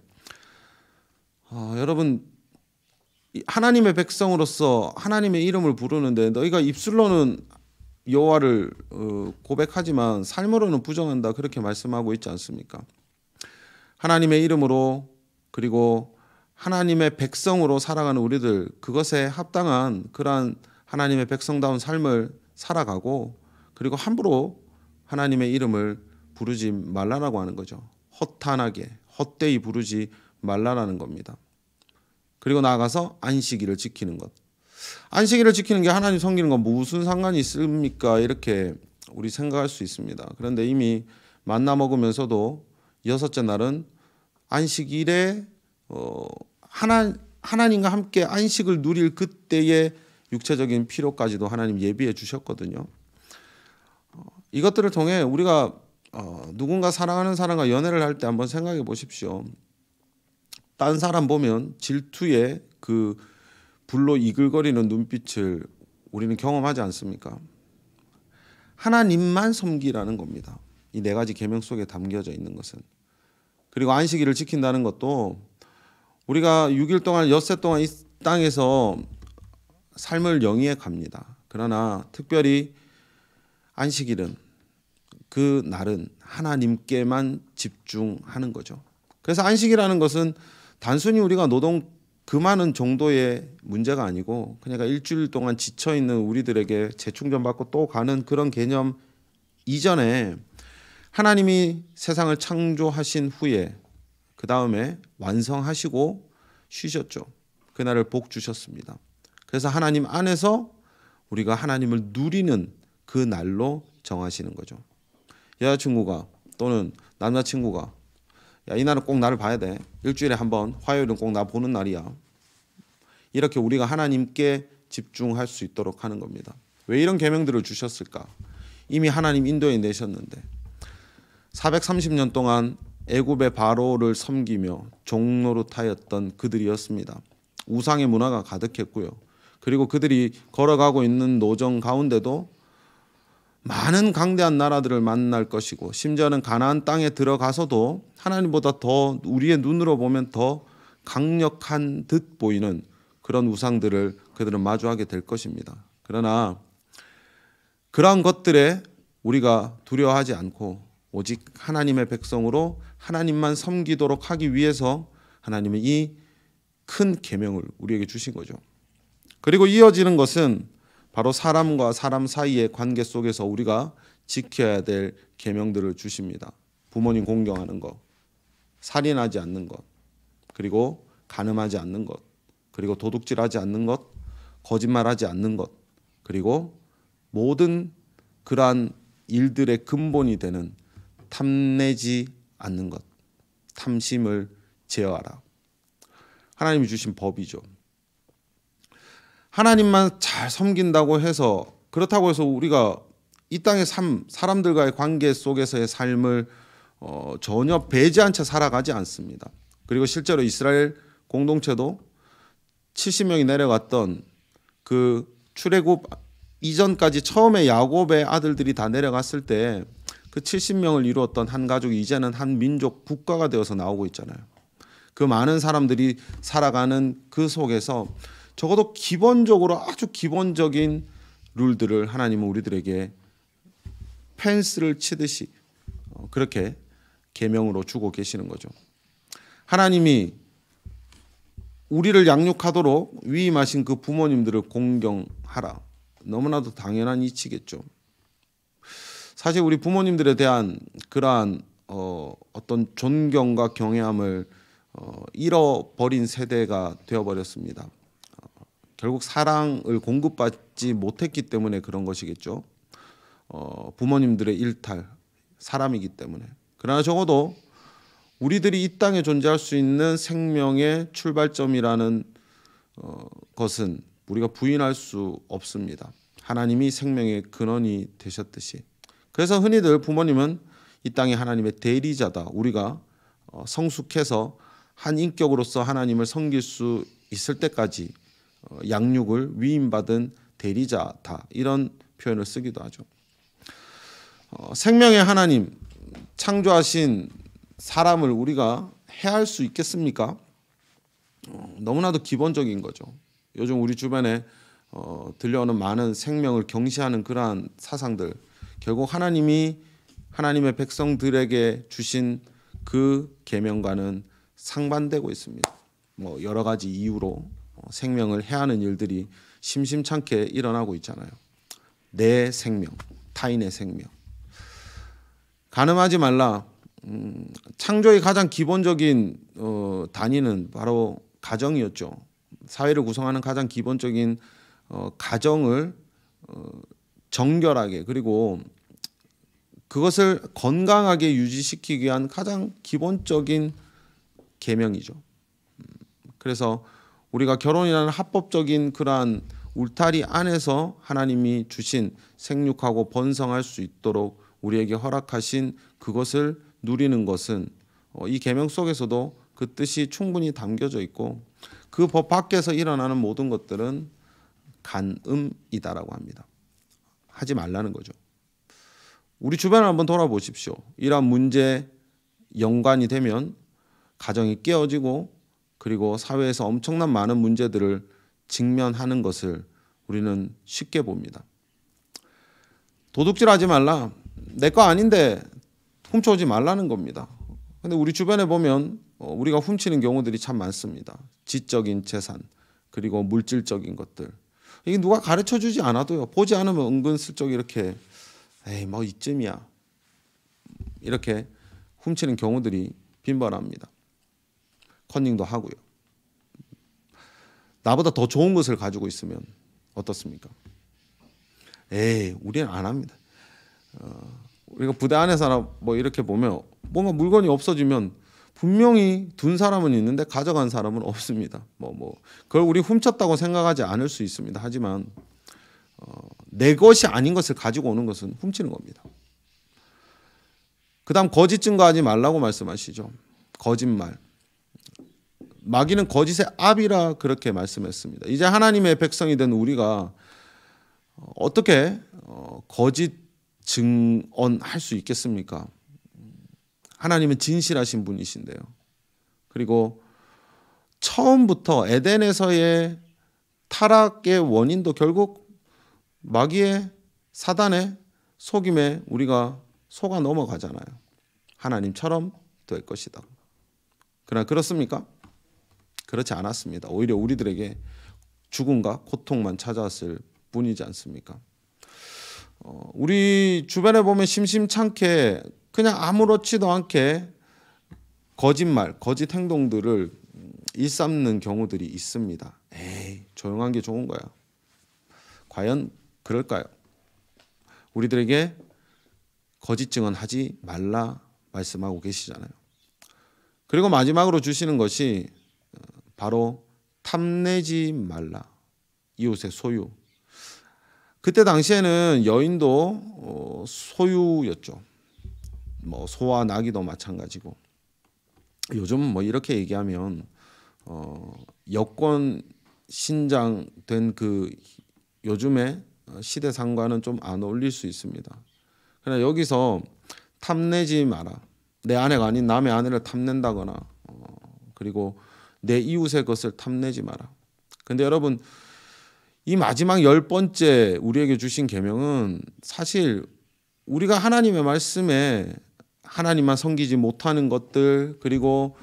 여러분, 하나님의 백성으로서 하나님의 이름을 부르는데 너희가 입술로는 여호와를 고백하지만 삶으로는 부정한다, 그렇게 말씀하고 있지 않습니까? 하나님의 이름으로, 그리고 하나님의 백성으로 살아가는 우리들, 그것에 합당한 그러한 하나님의 백성다운 삶을 살아가고, 그리고 함부로 하나님의 이름을 부르지 말라라고 하는 거죠. 허탄하게, 헛되이 부르지 말라라는 겁니다. 그리고 나아가서 안식일을 지키는 것. 안식일을 지키는 게 하나님 섬기는 건 무슨 상관이 있습니까? 이렇게 우리 생각할 수 있습니다. 그런데 이미 만나 먹으면서도 6째 날은 안식일에 하나님과 함께 안식을 누릴 그때의 육체적인 필요까지도 하나님 예비해 주셨거든요. 이것들을 통해 우리가 누군가 사랑하는 사람과 연애를 할 때 한번 생각해 보십시오. 딴 사람 보면 질투의 그 불로 이글거리는 눈빛을 우리는 경험하지 않습니까? 하나님만 섬기라는 겁니다. 이 4가지 계명 속에 담겨져 있는 것은. 그리고 안식일을 지킨다는 것도 우리가 6일 동안, 엿새 동안 이 땅에서 삶을 영위해 갑니다. 그러나 특별히 안식일은, 그 날은 하나님께만 집중하는 거죠. 그래서 안식이라는 것은 단순히 우리가 노동 그만한 정도의 문제가 아니고, 그러니까 일주일 동안 지쳐있는 우리들에게 재충전받고 또 가는 그런 개념 이전에 하나님이 세상을 창조하신 후에 그 다음에 완성하시고 쉬셨죠. 그날을 복 주셨습니다. 그래서 하나님 안에서 우리가 하나님을 누리는 그 날로 정하시는 거죠. 여자친구가 또는 남자친구가 야, 이날은 꼭 나를 봐야 돼. 일주일에 한 번, 화요일은 꼭 나 보는 날이야. 이렇게 우리가 하나님께 집중할 수 있도록 하는 겁니다. 왜 이런 계명들을 주셨을까? 이미 하나님 인도해 내셨는데 430년 동안 애굽의 바로를 섬기며 종노릇하였던 그들이었습니다. 우상의 문화가 가득했고요. 그리고 그들이 걸어가고 있는 노정 가운데도 많은 강대한 나라들을 만날 것이고 심지어는 가나안 땅에 들어가서도 하나님보다 더 우리의 눈으로 보면 더 강력한 듯 보이는 그런 우상들을 그들은 마주하게 될 것입니다. 그러나 그러한 것들에 우리가 두려워하지 않고 오직 하나님의 백성으로 하나님만 섬기도록 하기 위해서 하나님은 이 큰 계명을 우리에게 주신 거죠. 그리고 이어지는 것은 바로 사람과 사람 사이의 관계 속에서 우리가 지켜야 될 계명들을 주십니다. 부모님 공경하는 것, 살인하지 않는 것, 그리고 간음하지 않는 것, 그리고 도둑질하지 않는 것, 거짓말하지 않는 것, 그리고 모든 그러한 일들의 근본이 되는 탐내지 않는 것, 탐심을 제어하라. 하나님이 주신 법이죠. 하나님만 잘 섬긴다고 해서 그렇다고 해서 우리가 이 땅의 삶, 사람들과의 관계 속에서의 삶을 전혀 배제한 채 살아가지 않습니다. 그리고 실제로 이스라엘 공동체도 70명이 내려갔던 그 출애굽 이전까지 처음에 야곱의 아들들이 다 내려갔을 때 그 70명을 이루었던 한 가족이 이제는 한 민족 국가가 되어서 나오고 있잖아요. 그 많은 사람들이 살아가는 그 속에서 적어도 기본적으로 아주 기본적인 룰들을 하나님은 우리들에게 펜스를 치듯이 그렇게 계명으로 주고 계시는 거죠. 하나님이 우리를 양육하도록 위임하신 그 부모님들을 공경하라. 너무나도 당연한 이치겠죠. 사실 우리 부모님들에 대한 그러한 어떤 존경과 경외함을 잃어버린 세대가 되어버렸습니다. 결국 사랑을 공급받지 못했기 때문에 그런 것이겠죠. 부모님들의 일탈, 사람이기 때문에. 그러나 적어도 우리들이 이 땅에 존재할 수 있는 생명의 출발점이라는 것은 우리가 부인할 수 없습니다. 하나님이 생명의 근원이 되셨듯이. 그래서 흔히들 부모님은 이 땅에 하나님의 대리자다. 우리가 성숙해서 한 인격으로서 하나님을 섬길 수 있을 때까지 양육을 위임받은 대리자다. 이런 표현을 쓰기도 하죠. 생명의 하나님, 창조하신 사람을 우리가 해할 수 있겠습니까? 너무나도 기본적인 거죠. 요즘 우리 주변에 들려오는 많은 생명을 경시하는 그러한 사상들, 결국 하나님이 하나님의 백성들에게 주신 그 계명과는 상반되고 있습니다. 뭐 여러 가지 이유로 생명을 해하는 일들이 심심찮게 일어나고 있잖아요. 내 생명, 타인의 생명. 간음하지 말라. 창조의 가장 기본적인 단위는 바로 가정이었죠. 사회를 구성하는 가장 기본적인 가정을 정결하게 그리고 그것을 건강하게 유지시키기 위한 가장 기본적인 계명이죠. 그래서 우리가 결혼이라는 합법적인 그러한 울타리 안에서 하나님이 주신 생육하고 번성할 수 있도록 우리에게 허락하신 그것을 누리는 것은 이 계명 속에서도 그 뜻이 충분히 담겨져 있고 그 법 밖에서 일어나는 모든 것들은 간음이다라고 합니다. 하지 말라는 거죠. 우리 주변을 한번 돌아보십시오. 이러한 문제 연관이 되면 가정이 깨어지고 그리고 사회에서 엄청난 많은 문제들을 직면하는 것을 우리는 쉽게 봅니다. 도둑질하지 말라. 내 거 아닌데 훔쳐오지 말라는 겁니다. 근데 우리 주변에 보면 우리가 훔치는 경우들이 참 많습니다. 지적인 재산 그리고 물질적인 것들. 이게 누가 가르쳐주지 않아도요. 보지 않으면 은근슬쩍 이렇게 에이 뭐 이쯤이야 이렇게 훔치는 경우들이 빈번합니다. 컨닝도 하고요. 나보다 더 좋은 것을 가지고 있으면 어떻습니까? 에이 우리는 안 합니다. 우리가 부대 안에서나 뭐 이렇게 보면 뭔가 물건이 없어지면 분명히 둔 사람은 있는데 가져간 사람은 없습니다. 그걸 우리 훔쳤다고 생각하지 않을 수 있습니다. 하지만 내 것이 아닌 것을 가지고 오는 것은 훔치는 겁니다. 그다음 거짓 증거하지 말라고 말씀하시죠. 거짓말. 마귀는 거짓의 압이라 그렇게 말씀했습니다. 이제 하나님의 백성이 된 우리가 어떻게 거짓 증언할 수 있겠습니까? 하나님은 진실하신 분이신데요. 그리고 처음부터 에덴에서의 타락의 원인도 결국 마귀의 사단의 속임에 우리가 속아 넘어가잖아요. 하나님처럼 될 것이다. 그러나 그렇습니까? 그렇지 않았습니다. 오히려 우리들에게 죽음과 고통만 찾아왔을 뿐이지 않습니까? 우리 주변에 보면 심심찮게 그냥 아무렇지도 않게 거짓말, 거짓 행동들을 일삼는 경우들이 있습니다. 에이, 조용한 게 좋은 거야. 과연 그럴까요? 우리들에게 거짓 증언하지 말라 말씀하고 계시잖아요. 그리고 마지막으로 주시는 것이 바로 탐내지 말라. 이웃의 소유. 그때 당시에는 여인도 소유였죠. 소와 나귀도 마찬가지고. 요즘 이렇게 얘기하면 여권 신장된 그 요즘의 시대상과는 좀 안 어울릴 수 있습니다. 그러나 여기서 탐내지 마라. 내 아내가 아닌 남의 아내를 탐낸다거나 그리고 내 이웃의 것을 탐내지 마라. 근데 여러분 이 마지막 10번째 우리에게 주신 계명은 사실 우리가 하나님의 말씀에 하나님만 섬기지 못하는 것들 그리고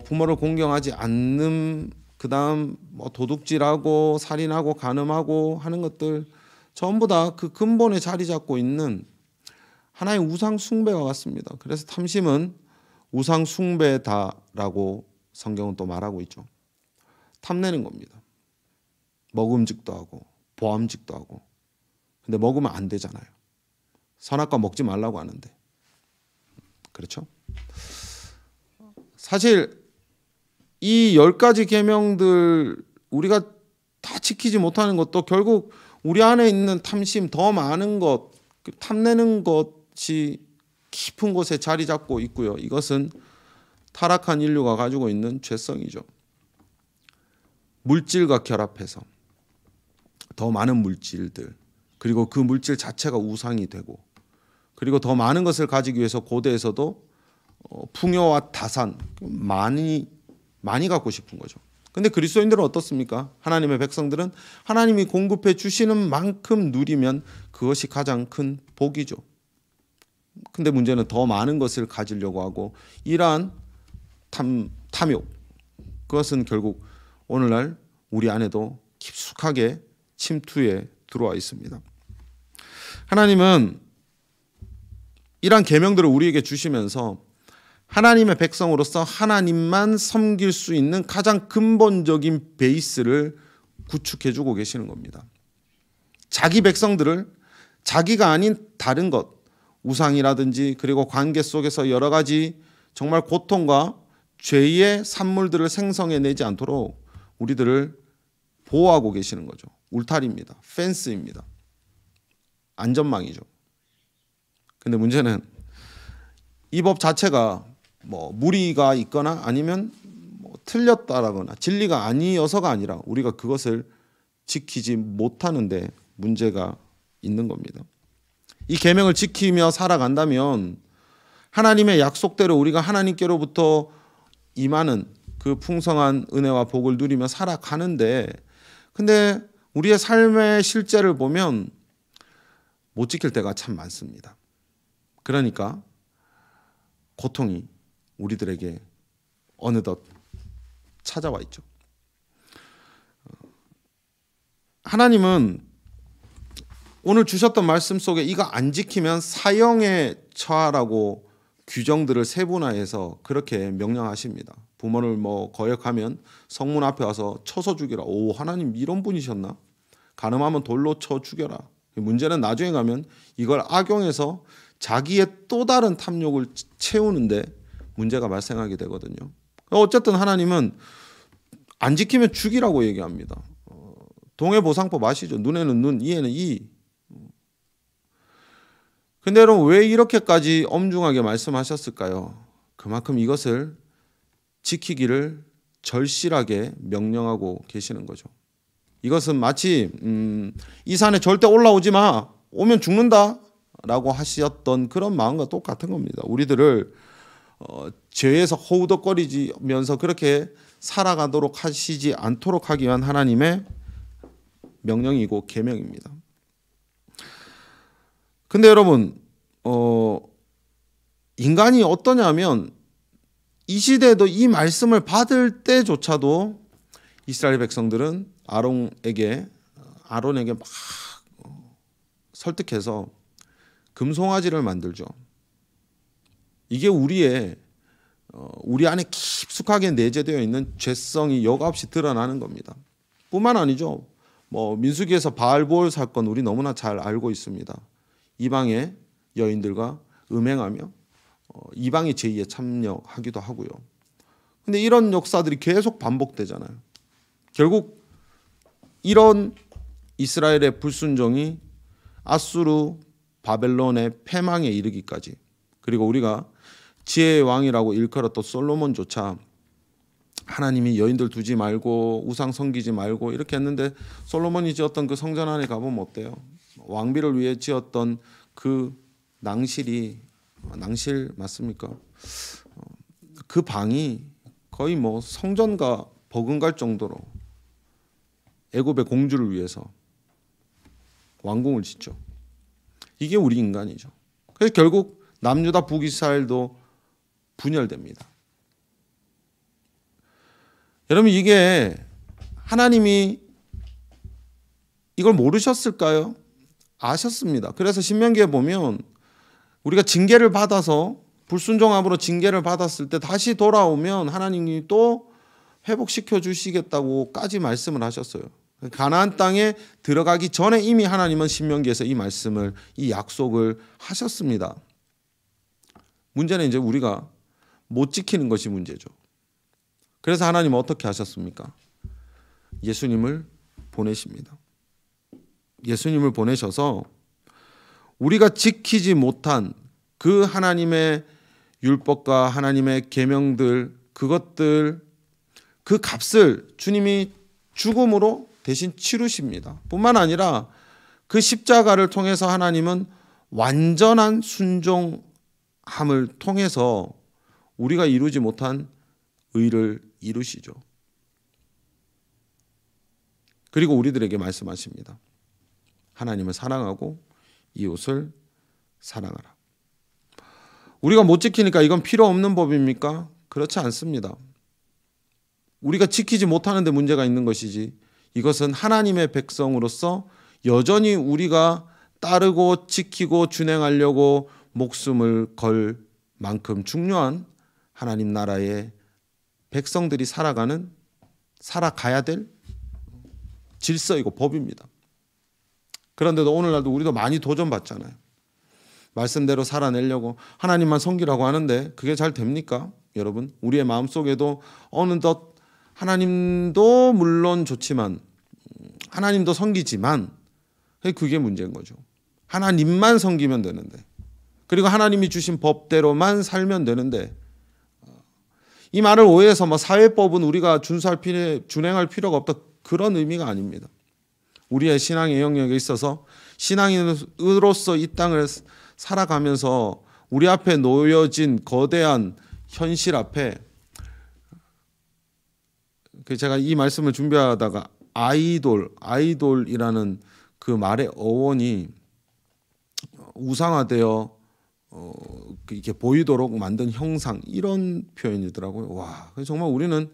부모를 공경하지 않는 그다음 도둑질하고 살인하고 간음하고 하는 것들 전부 다 그 근본에 자리 잡고 있는 하나의 우상 숭배와 같습니다. 그래서 탐심은 우상 숭배다라고 성경은 또 말하고 있죠. 탐내는 겁니다. 먹음직도 하고 보암직도 하고. 근데 먹으면 안 되잖아요. 선악과 먹지 말라고 하는데. 그렇죠? 사실 이 10가지 계명들 우리가 다 지키지 못하는 것도 결국 우리 안에 있는 탐심, 더 많은 것, 탐내는 것이 깊은 곳에 자리 잡고 있고요. 이것은 타락한 인류가 가지고 있는 죄성이죠. 물질과 결합해서 더 많은 물질들, 그리고 그 물질 자체가 우상이 되고, 그리고 더 많은 것을 가지기 위해서 고대에서도 풍요와 다산, 많이 갖고 싶은 거죠. 근데 그리스도인들은 어떻습니까? 하나님의 백성들은 하나님이 공급해 주시는 만큼 누리면 그것이 가장 큰 복이죠. 근데 문제는 더 많은 것을 가지려고 하고 이러한 탐욕, 그것은 결국 오늘날 우리 안에도 깊숙하게 침투해 들어와 있습니다. 하나님은 이러한 계명들을 우리에게 주시면서 하나님의 백성으로서 하나님만 섬길 수 있는 가장 근본적인 베이스를 구축해주고 계시는 겁니다. 자기 백성들을 자기가 아닌 다른 것, 우상이라든지 그리고 관계 속에서 여러 가지 정말 고통과 죄의 산물들을 생성해내지 않도록 우리들을 보호하고 계시는 거죠. 울타리입니다. 펜스입니다. 안전망이죠. 근데 문제는 이 법 자체가 무리가 있거나 아니면 틀렸다라거나 진리가 아니어서가 아니라 우리가 그것을 지키지 못하는데 문제가 있는 겁니다. 이 계명을 지키며 살아간다면 하나님의 약속대로 우리가 하나님께로부터 임하는 그 풍성한 은혜와 복을 누리며 살아가는데, 근데 우리의 삶의 실제를 보면 못 지킬 때가 참 많습니다. 그러니까 고통이 우리들에게 어느덧 찾아와 있죠. 하나님은 오늘 주셨던 말씀 속에 이거 안 지키면 사형에 처하라고 규정들을 세분화해서 그렇게 명령하십니다. 부모를 거역하면 성문 앞에 와서 쳐서 죽여라. 오, 하나님 이런 분이셨나? 간음하면 돌로 쳐 죽여라. 문제는 나중에 가면 이걸 악용해서 자기의 또 다른 탐욕을 채우는데 문제가 발생하게 되거든요. 어쨌든 하나님은 안 지키면 죽이라고 얘기합니다. 동해보상법 아시죠? 눈에는 눈, 이에는 이. 근데 여러분 왜 이렇게까지 엄중하게 말씀하셨을까요? 그만큼 이것을 지키기를 절실하게 명령하고 계시는 거죠. 이것은 마치 이 산에 절대 올라오지 마. 오면 죽는다. 라고 하셨던 그런 마음과 똑같은 겁니다. 우리들을 죄에서 허우덕거리면서 그렇게 살아가도록 하시지 않도록 하기 위한 하나님의 명령이고 계명입니다. 근데 여러분 인간이 어떠냐면 이 시대에도 이 말씀을 받을 때조차도 이스라엘 백성들은 아론에게 막 설득해서 금송아지를 만들죠. 이게 우리 안에 깊숙하게 내재되어 있는 죄성이 여과없이 드러나는 겁니다. 뿐만 아니죠. 민수기에서 바알보올 사건 우리 너무나 잘 알고 있습니다. 이방의 여인들과 음행하며 이방의 제의에 참여하기도 하고요. 근데 이런 역사들이 계속 반복되잖아요. 결국 이런 이스라엘의 불순종이 아수르 바벨론의 패망에 이르기까지, 그리고 우리가 지혜의 왕이라고 일컬었던 솔로몬조차 하나님이 여인들 두지 말고 우상 섬기지 말고 이렇게 했는데 솔로몬이 지었던 그 성전 안에 가보면 어때요? 왕비를 위해 지었던 그 낭실 맞습니까? 그 방이 거의 성전과 버금갈 정도로 애굽의 공주를 위해서 왕궁을 짓죠. 이게 우리 인간이죠. 그래서 결국 남유다 북이스라엘도 분열됩니다. 여러분 이게 하나님이 이걸 모르셨을까요? 아셨습니다. 그래서 신명기에 보면 우리가 징계를 받아서 불순종함으로 징계를 받았을 때 다시 돌아오면 하나님이 또 회복시켜 주시겠다고까지 말씀을 하셨어요. 가나안 땅에 들어가기 전에 이미 하나님은 신명기에서 이 약속을 하셨습니다. 문제는 이제 우리가 못 지키는 것이 문제죠. 그래서 하나님은 어떻게 하셨습니까? 예수님을 보내십니다. 예수님을 보내셔서 우리가 지키지 못한 그 하나님의 율법과 하나님의 계명들, 그것들, 그 값을 주님이 죽음으로 대신 치르십니다. 뿐만 아니라 그 십자가를 통해서 하나님은 완전한 순종함을 통해서 우리가 이루지 못한 의를 이루시죠. 그리고 우리들에게 말씀하십니다. 하나님을 사랑하고 이웃을 사랑하라. 우리가 못 지키니까 이건 필요 없는 법입니까? 그렇지 않습니다. 우리가 지키지 못하는데 문제가 있는 것이지, 이것은 하나님의 백성으로서 여전히 우리가 따르고 지키고 준행하려고 목숨을 걸 만큼 중요한 하나님 나라의 백성들이 살아가야 될 질서이고 법입니다. 그런데도 오늘날도 우리도 많이 도전받잖아요. 말씀대로 살아내려고 하나님만 섬기라고 하는데 그게 잘 됩니까? 여러분, 우리의 마음속에도 어느덧 하나님도 물론 좋지만 하나님도 섬기지만 그게 문제인 거죠. 하나님만 섬기면 되는데, 그리고 하나님이 주신 법대로만 살면 되는데, 이 말을 오해해서 사회법은 우리가 준행할 필요가 없다, 그런 의미가 아닙니다. 우리의 신앙의 영역에 있어서 신앙인으로서 이 땅을 살아가면서 우리 앞에 놓여진 거대한 현실 앞에, 제가 이 말씀을 준비하다가 아이돌이라는 그 말의 어원이 우상화되어 이렇게 보이도록 만든 형상, 이런 표현이더라고요. 와, 정말 우리는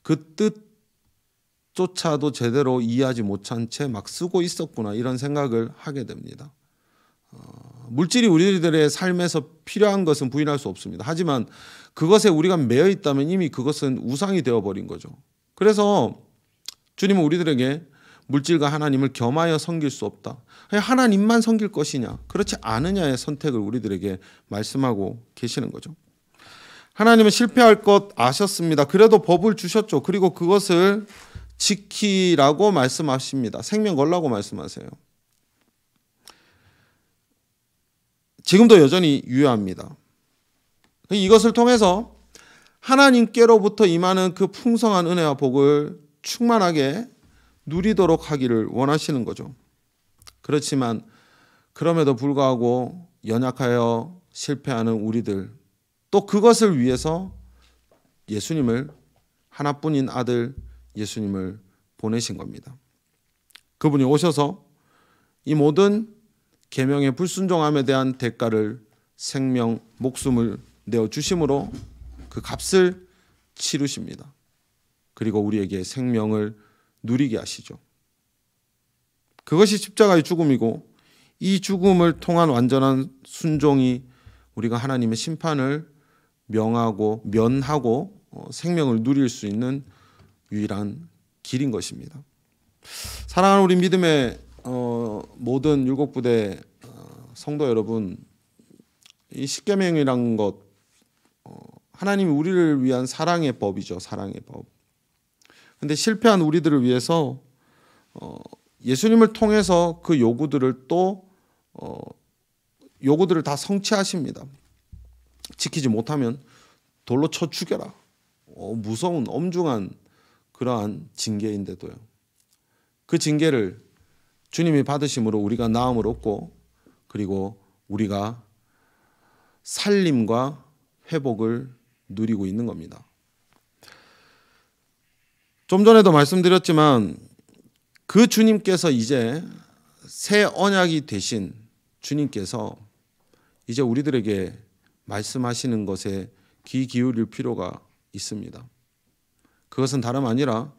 그 뜻조차도 제대로 이해하지 못한 채 막 쓰고 있었구나, 이런 생각을 하게 됩니다. 물질이 우리들의 삶에서 필요한 것은 부인할 수 없습니다. 하지만 그것에 우리가 매여 있다면 이미 그것은 우상이 되어버린 거죠. 그래서 주님은 우리들에게 물질과 하나님을 겸하여 섬길 수 없다, 하나님만 섬길 것이냐 그렇지 않으냐의 선택을 우리들에게 말씀하고 계시는 거죠. 하나님은 실패할 것 아셨습니다. 그래도 법을 주셨죠. 그리고 그것을 지키라고 말씀하십니다. 생명 걸라고 말씀하세요. 지금도 여전히 유효합니다. 이것을 통해서 하나님께로부터 임하는 그 풍성한 은혜와 복을 충만하게 누리도록 하기를 원하시는 거죠. 그렇지만 그럼에도 불구하고 연약하여 실패하는 우리들, 또 그것을 위해서 예수님을, 하나뿐인 아들 예수님을 보내신 겁니다. 그분이 오셔서 이 모든 계명의 불순종함에 대한 대가를 생명, 목숨을 내어 주심으로 그 값을 치르십니다. 그리고 우리에게 생명을 누리게 하시죠. 그것이 십자가의 죽음이고, 이 죽음을 통한 완전한 순종이 우리가 하나님의 심판을 면하고 생명을 누릴 수 있는 유일한 길인 것입니다. 사랑하는 우리 믿음의 모든 율곡부대 성도 여러분, 이 십계명이란 것, 하나님이 우리를 위한 사랑의 법이죠. 사랑의 법. 근데 실패한 우리들을 위해서 예수님을 통해서 그 요구들을 다 성취하십니다. 지키지 못하면 돌로 쳐 죽여라. 무서운 엄중한 그러한 징계인데도요. 그 징계를 주님이 받으심으로 우리가 나음을 얻고, 그리고 우리가 살림과 회복을 누리고 있는 겁니다. 좀 전에도 말씀드렸지만 그 주님께서 이제 새 언약이 되신 주님께서 이제 우리들에게 말씀하시는 것에 귀 기울일 필요가 있습니다. 그것은 다름 아니라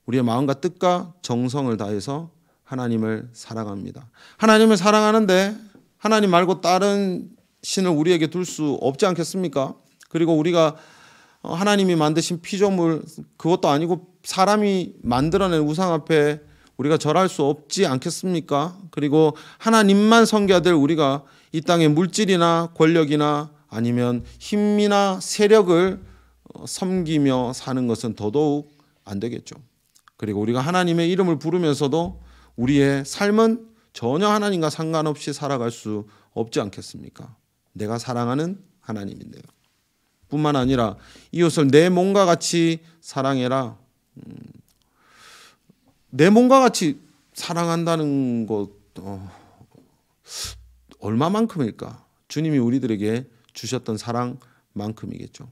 우리의 마음과 뜻과 정성을 다해서 하나님을 사랑합니다. 하나님을 사랑하는데 하나님 말고 다른 신을 우리에게 둘 수 없지 않겠습니까? 그리고 우리가 하나님이 만드신 피조물, 그것도 아니고 사람이 만들어낸 우상 앞에 우리가 절할 수 없지 않겠습니까? 그리고 하나님만 섬겨야 될 우리가 이 땅의 물질이나 권력이나 아니면 힘이나 세력을 섬기며 사는 것은 더더욱 안 되겠죠. 그리고 우리가 하나님의 이름을 부르면서도 우리의 삶은 전혀 하나님과 상관없이 살아갈 수 없지 않겠습니까? 내가 사랑하는 하나님인데요. 뿐만 아니라 이웃을 내 몸과 같이 사랑해라. 내 몸과 같이 사랑한다는 것 얼마만큼일까? 주님이 우리들에게 주셨던 사랑만큼이겠죠.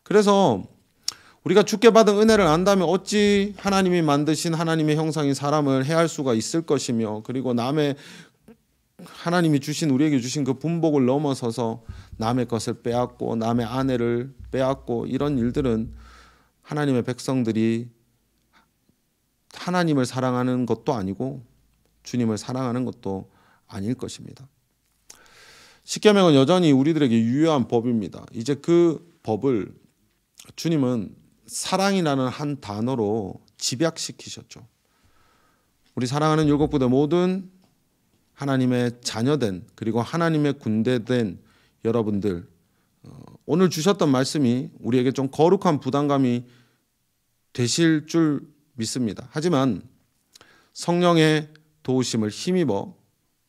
그래서 우리가 주께 받은 은혜를 안다면 어찌 하나님이 만드신 하나님의 형상인 사람을 해할 수가 있을 것이며, 그리고 남의 하나님이 주신 우리에게 주신 그 분복을 넘어서서 남의 것을 빼앗고 남의 아내를 빼앗고 이런 일들은 하나님의 백성들이 하나님을 사랑하는 것도 아니고 주님을 사랑하는 것도 아닐 것입니다. 십계명은 여전히 우리들에게 유효한 법입니다. 이제 그 법을 주님은 사랑이라는 한 단어로 집약시키셨죠. 우리 사랑하는 율곡부대 모든 하나님의 자녀된, 그리고 하나님의 군대된 여러분들, 오늘 주셨던 말씀이 우리에게 좀 거룩한 부담감이 되실 줄 믿습니다. 하지만 성령의 도우심을 힘입어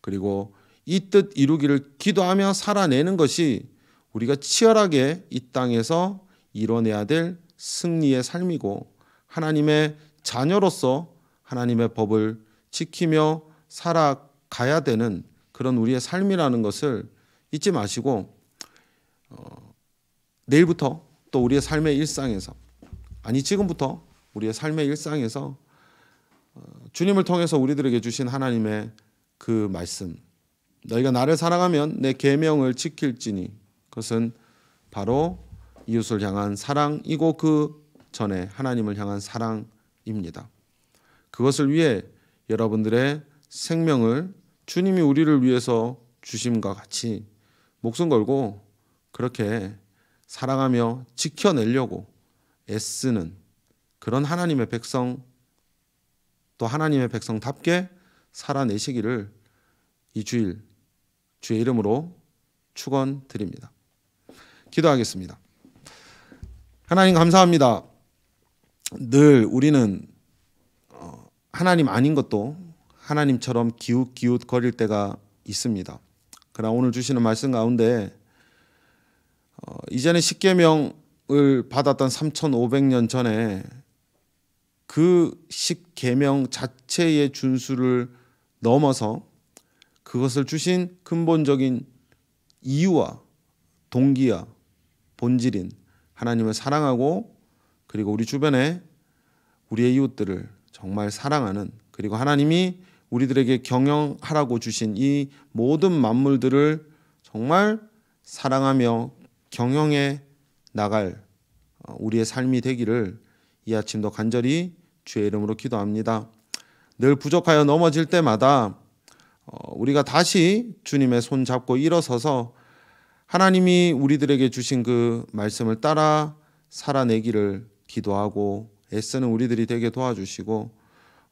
그리고 이 뜻 이루기를 기도하며 살아내는 것이 우리가 치열하게 이 땅에서 이뤄내야 될 승리의 삶이고, 하나님의 자녀로서 하나님의 법을 지키며 살아가야 되는 그런 우리의 삶이라는 것을 잊지 마시고, 내일부터 또 우리의 삶의 일상에서, 아니 지금부터 우리의 삶의 일상에서 주님을 통해서 우리들에게 주신 하나님의 그 말씀, 너희가 나를 사랑하면 내 계명을 지킬지니, 그것은 바로 이웃을 향한 사랑이고 그 전에 하나님을 향한 사랑입니다. 그것을 위해 여러분들의 생명을 주님이 우리를 위해서 주심과 같이 목숨 걸고 그렇게 사랑하며 지켜내려고 애쓰는 그런 하나님의 백성, 또 하나님의 백성답게 살아내시기를 이 주일 주의 이름으로 축원드립니다. 기도하겠습니다. 하나님 감사합니다. 늘 우리는 하나님 아닌 것도 하나님처럼 기웃기웃 거릴 때가 있습니다. 그러나 오늘 주시는 말씀 가운데 이전에 십계명을 받았던 3500년 전에 그 십계명 자체의 준수를 넘어서 그것을 주신 근본적인 이유와 동기와 본질인 하나님을 사랑하고 그리고 우리 주변에 우리의 이웃들을 정말 사랑하는, 그리고 하나님이 우리들에게 경영하라고 주신 이 모든 만물들을 정말 사랑하며 경영해 나갈 우리의 삶이 되기를 이 아침도 간절히 주의 이름으로 기도합니다. 늘 부족하여 넘어질 때마다 우리가 다시 주님의 손 잡고 일어서서 하나님이 우리들에게 주신 그 말씀을 따라 살아내기를 기도하고 애쓰는 우리들이 되게 도와주시고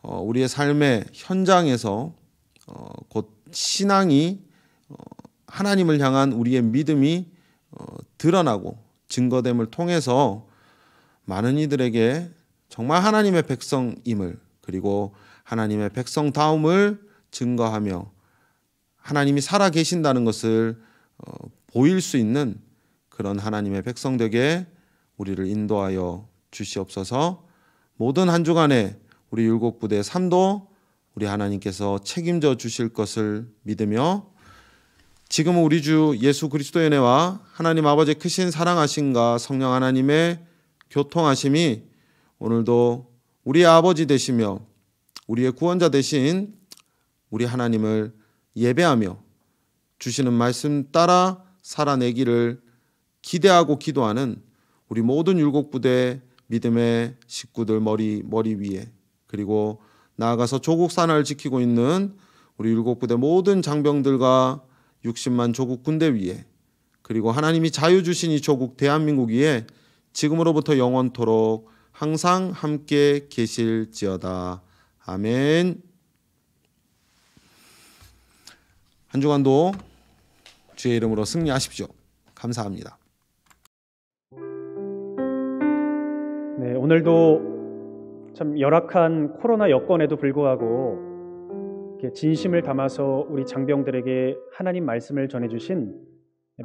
우리의 삶의 현장에서 곧 신앙이 하나님을 향한 우리의 믿음이 드러나고 증거됨을 통해서 많은 이들에게 정말 하나님의 백성임을, 그리고 하나님의 백성다움을 증거하며 하나님이 살아계신다는 것을 보일 수 있는 그런 하나님의 백성 되게 우리를 인도하여 주시옵소서. 모든 한 주간에 우리 율곡부대의 삶도 우리 하나님께서 책임져 주실 것을 믿으며 지금은 우리 주 예수 그리스도의 은혜와 하나님 아버지의 크신 사랑하심과 성령 하나님의 교통하심이 오늘도 우리의 아버지 되시며 우리의 구원자 되신 우리 하나님을 예배하며 주시는 말씀 따라 살아내기를 기대하고 기도하는 우리 모든 율곡부대 믿음의 식구들 머리 위에, 그리고 나아가서 조국 산하를 지키고 있는 우리 율곡부대 모든 장병들과 60만 조국 군대 위에, 그리고 하나님이 자유 주신 이 조국 대한민국 위에 지금으로부터 영원토록 항상 함께 계실지어다. 아멘. 한 주간도 주의 이름으로 승리하십시오. 감사합니다. 네, 오늘도 참 열악한 코로나 여건에도 불구하고 이렇게 진심을 담아서 우리 장병들에게 하나님 말씀을 전해주신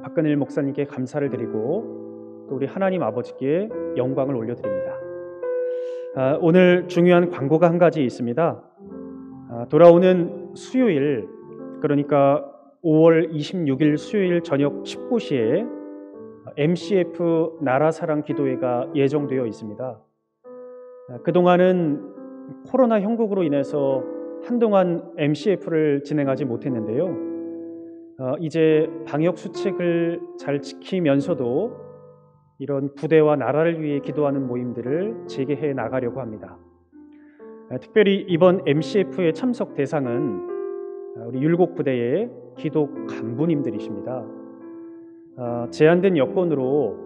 박근일 목사님께 감사를 드리고 또 우리 하나님 아버지께 영광을 올려드립니다. 오늘 중요한 광고가 한 가지 있습니다. 돌아오는 수요일, 그러니까 5월 26일 수요일 저녁 19시에 MCF 나라사랑 기도회가 예정되어 있습니다. 그동안은 코로나 형국으로 인해서 한동안 MCF를 진행하지 못했는데요. 이제 방역 수칙을 잘 지키면서도 이런 부대와 나라를 위해 기도하는 모임들을 재개해 나가려고 합니다. 특별히 이번 MCF의 참석 대상은 우리 율곡부대의 기독 간부님들이십니다. 제한된 여건으로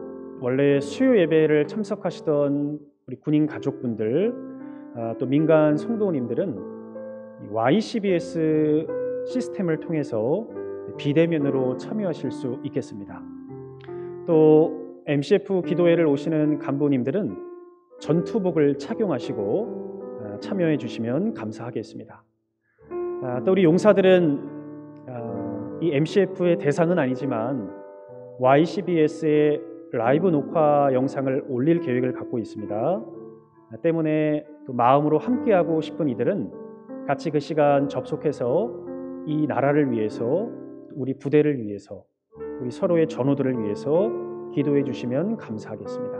원래 수요 예배를 참석하시던 우리 군인 가족분들, 또 민간 성도님들은 YCBS 시스템을 통해서 비대면으로 참여하실 수 있겠습니다. 또 MCF 기도회를 오시는 간부님들은 전투복을 착용하시고 참여해 주시면 감사하겠습니다. 또 우리 용사들은 이 MCF의 대상은 아니지만 YCBS의 라이브 녹화 영상을 올릴 계획을 갖고 있습니다. 때문에 또 마음으로 함께하고 싶은 이들은 같이 그 시간 접속해서 이 나라를 위해서, 우리 부대를 위해서, 우리 서로의 전우들을 위해서 기도해 주시면 감사하겠습니다.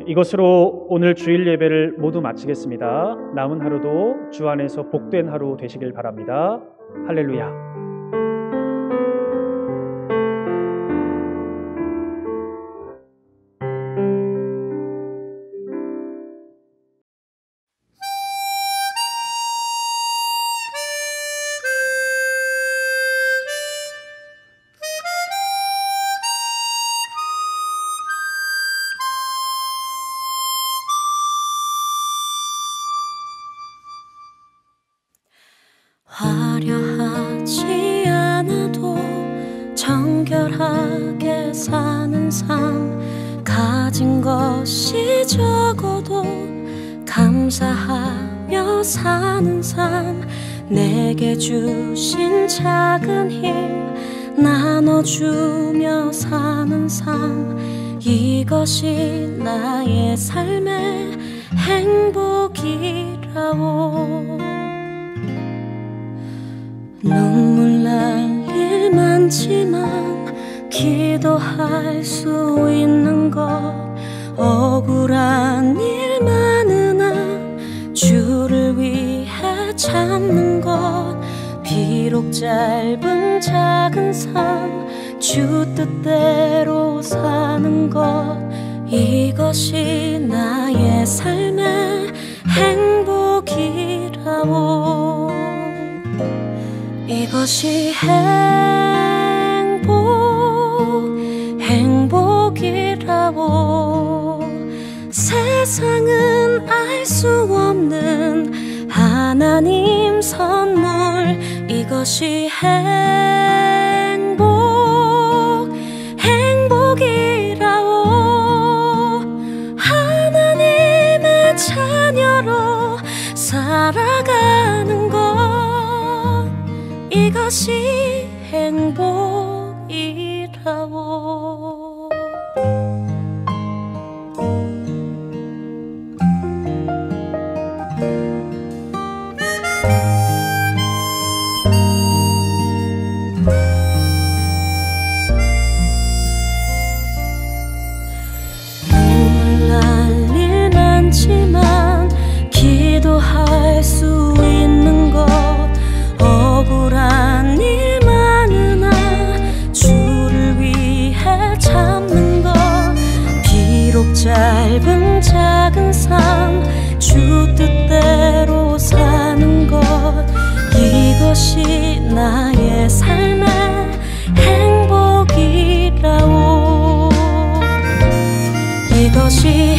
이것으로 오늘 주일 예배를 모두 마치겠습니다. 남은 하루도 주 안에서 복된 하루 되시길 바랍니다. 할렐루야. 화려하지 않아도 정결하게 사는 삶 가진 것이 적어도 감사하며 사는 삶, 내게 주신 작은 힘 나눠주며 사는 삶, 이것이 나의 삶의 행복이라오. 눈물 날 일 많지만 기도할 수 있는 것, 억울한 일 많으나 주를 위해 참는 것, 비록 짧은 작은 삶 주 뜻대로 사는 것, 이것이 나의 삶의 행복이라오. 이것이 행복이라오. 세상은 알 수 없는 하나님 선물, 이것이 행복이라오. 하나님의 자녀로 살아가는 것, 이것이 행복이라오. 눈물 날 일 많지만 기도할 수 있는 것, 억울한 일 많으나 주를 위해 참는 것, 비록 짧은 작은 삶 주 뜻대로 사는 것, 이것이 나의 삶의 행복이라오. 이것이